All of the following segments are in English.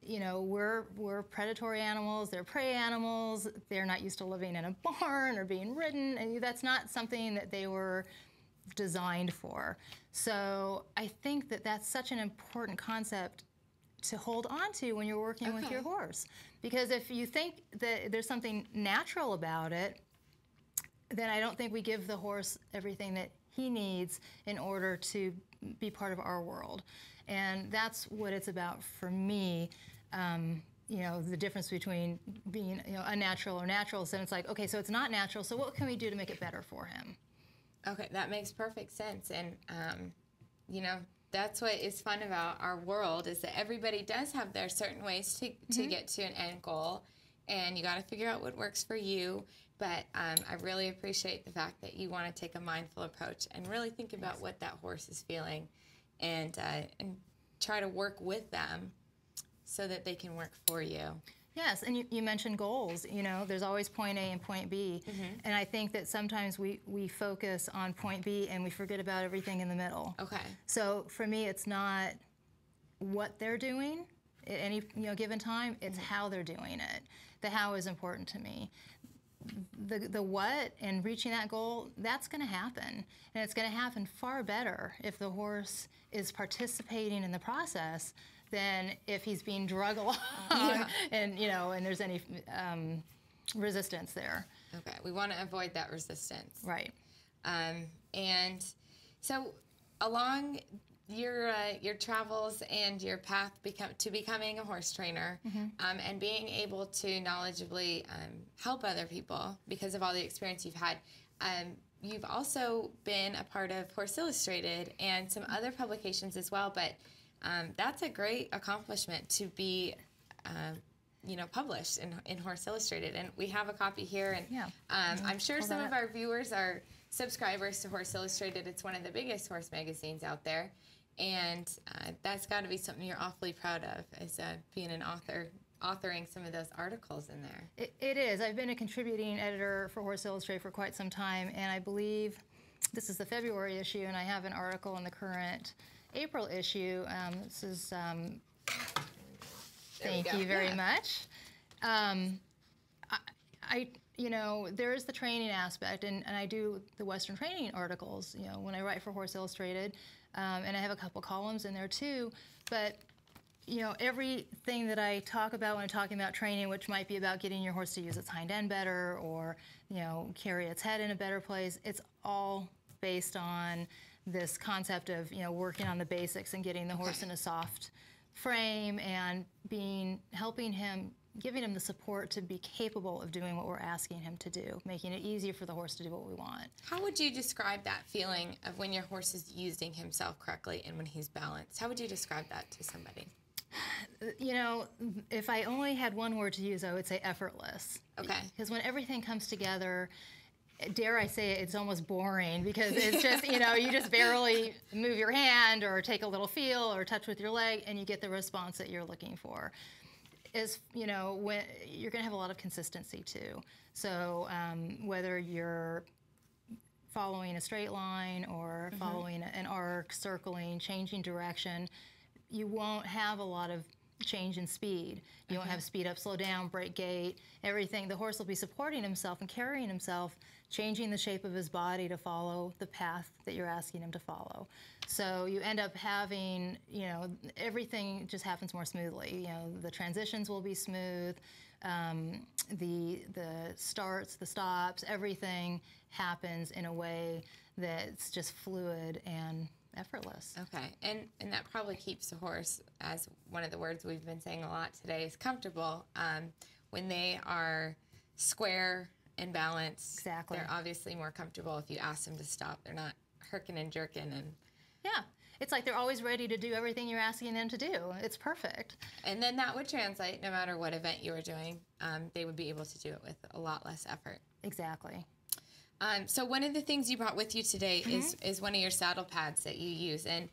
You know, we're predatory animals, they're prey animals, they're not used to living in a barn or being ridden, and that's not something that they were designed for. So I think that that's such an important concept to hold on to when you're working with your horse. Because if you think that there's something natural about it, then I don't think we give the horse everything that he needs in order to be part of our world. And that's what it's about for me. You know, the difference between being, you know, unnatural or natural. So it's like, okay, so it's not natural, so what can we do to make it better for him? Okay, that makes perfect sense. And, you know, that's what is fun about our world, is that everybody does have their certain ways to get to an end goal. And you got to figure out what works for you. But I really appreciate the fact that you want to take a mindful approach and really think about what that horse is feeling, and try to work with them so that they can work for you. Yes, and you mentioned goals. You know, there's always point A and point B. And I think that sometimes we focus on point B and we forget about everything in the middle. Okay. So for me, it's not what they're doing at any given time, it's how they're doing it. The how is important to me. The what and reaching that goal, that's going to happen. And it's going to happen far better if the horse is participating in the process than if he's being drug along and, you know, and there's any resistance there. Okay, we want to avoid that resistance. Right. And so along your travels and your path to becoming a horse trainer, and being able to knowledgeably help other people because of all the experience you've had, you've also been a part of Horse Illustrated and some other publications as well, but that's a great accomplishment to be you know, published in Horse Illustrated, and we have a copy here, and I'm sure some of our viewers are subscribers to Horse Illustrated. It's one of the biggest horse magazines out there. And that's got to be something you're awfully proud of, is being an author, authoring some of those articles in there. It is. I've been a contributing editor for Horse Illustrated for quite some time, and I believe this is the February issue, and I have an article in the current April issue. This is, thank you very much. You know, there is the training aspect, and I do the Western training articles, you know, when I write for Horse Illustrated. And I have a couple columns in there too, but you know, everything that I talk about when I'm talking about training, which might be about getting your horse to use its hind end better, or you know, carry its head in a better place, it's all based on this concept of, you know, working on the basics and getting the horse in a soft frame and helping him, giving him the support to be capable of doing what we're asking him to do, making it easier for the horse to do what we want. How would you describe that feeling of when your horse is using himself correctly and when he's balanced? How would you describe that to somebody? You know, if I only had one word to use, I would say effortless. Okay. Because when everything comes together, dare I say it, it's almost boring, because it's just, you know, you just barely move your hand or take a little feel or touch with your leg and you get the response that you're looking for. Is, you know, when you're going to have a lot of consistency too. So whether you're following a straight line or following an arc, circling, changing direction, you won't have a lot of change in speed. You won't have speed up, slow down, break gait, everything. The horse will be supporting himself and carrying himself, changing the shape of his body to follow the path that you're asking him to follow. So you end up having, you know, everything just happens more smoothly. You know, the transitions will be smooth, the starts, the stops, everything happens in a way that's just fluid and effortless. Okay, and that probably keeps the horse, as one of the words we've been saying a lot today, is comfortable. When they are square and balanced, exactly, they're obviously more comfortable if you ask them to stop. They're not herking and jerking and... Yeah, it's like they're always ready to do everything you're asking them to do. It's perfect. And then that would translate, no matter what event you were doing, they would be able to do it with a lot less effort. Exactly. So one of the things you brought with you today is one of your saddle pads that you use. And,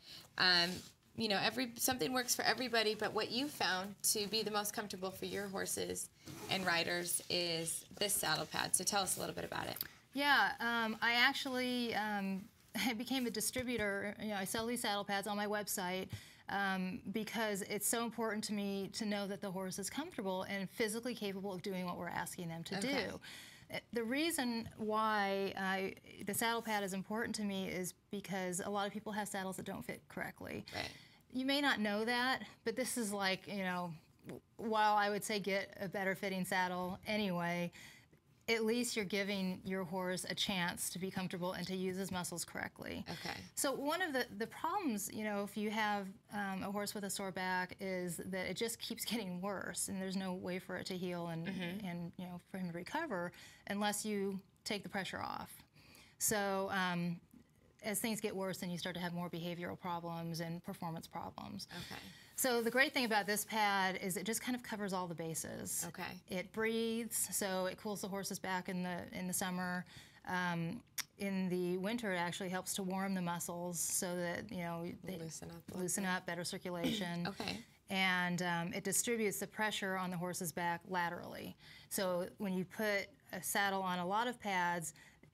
you know, something works for everybody, but what you found to be the most comfortable for your horses and riders is this saddle pad. So tell us a little bit about it. Yeah, I actually I became a distributor. You know, I sell these saddle pads on my website. because it's so important to me to know that the horse is comfortable and physically capable of doing what we're asking them to do. The reason why the saddle pad is important to me is because a lot of people have saddles that don't fit correctly. Right. You may not know that, but this is like, you know, while I would say get a better fitting saddle anyway, at least you're giving your horse a chance to be comfortable and to use his muscles correctly. Okay. So one of the problems, you know, if you have a horse with a sore back is that it just keeps getting worse, and there's no way for it to heal and you know, for him to recover unless you take the pressure off. So as things get worse, then you start to have more behavioral problems and performance problems. Okay. So the great thing about this pad is it just kind of covers all the bases. Okay. It breathes, so it cools the horse's back in the summer. In the winter, it actually helps to warm the muscles so that, you know, they loosen up, better circulation. Okay. And it distributes the pressure on the horse's back laterally. So when you put a saddle on a lot of pads,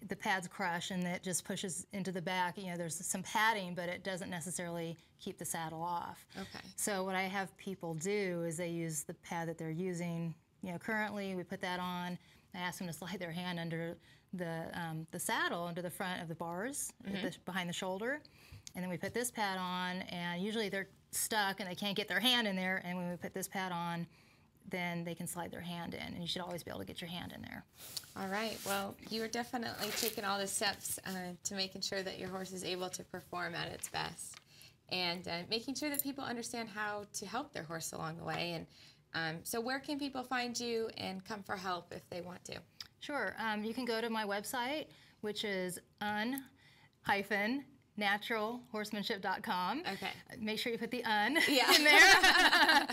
the pads crush and it just pushes into the back. You know, there's some padding, but it doesn't necessarily keep the saddle off. Okay. So what I have people do is they use the pad that they're using, you know, currently. We put that on. I ask them to slide their hand under the saddle, under the front of the bars, behind the shoulder. And then we put this pad on, and usually they're stuck and they can't get their hand in there. And when we put this pad on, then they can slide their hand in, and you should always be able to get your hand in there. All right. Well, you are definitely taking all the steps to making sure that your horse is able to perform at its best, and making sure that people understand how to help their horse along the way. And so where can people find you and come for help if they want to? Sure. You can go to my website, which is naturalhorsemanship.com. Okay. Make sure you put the in Yeah. there.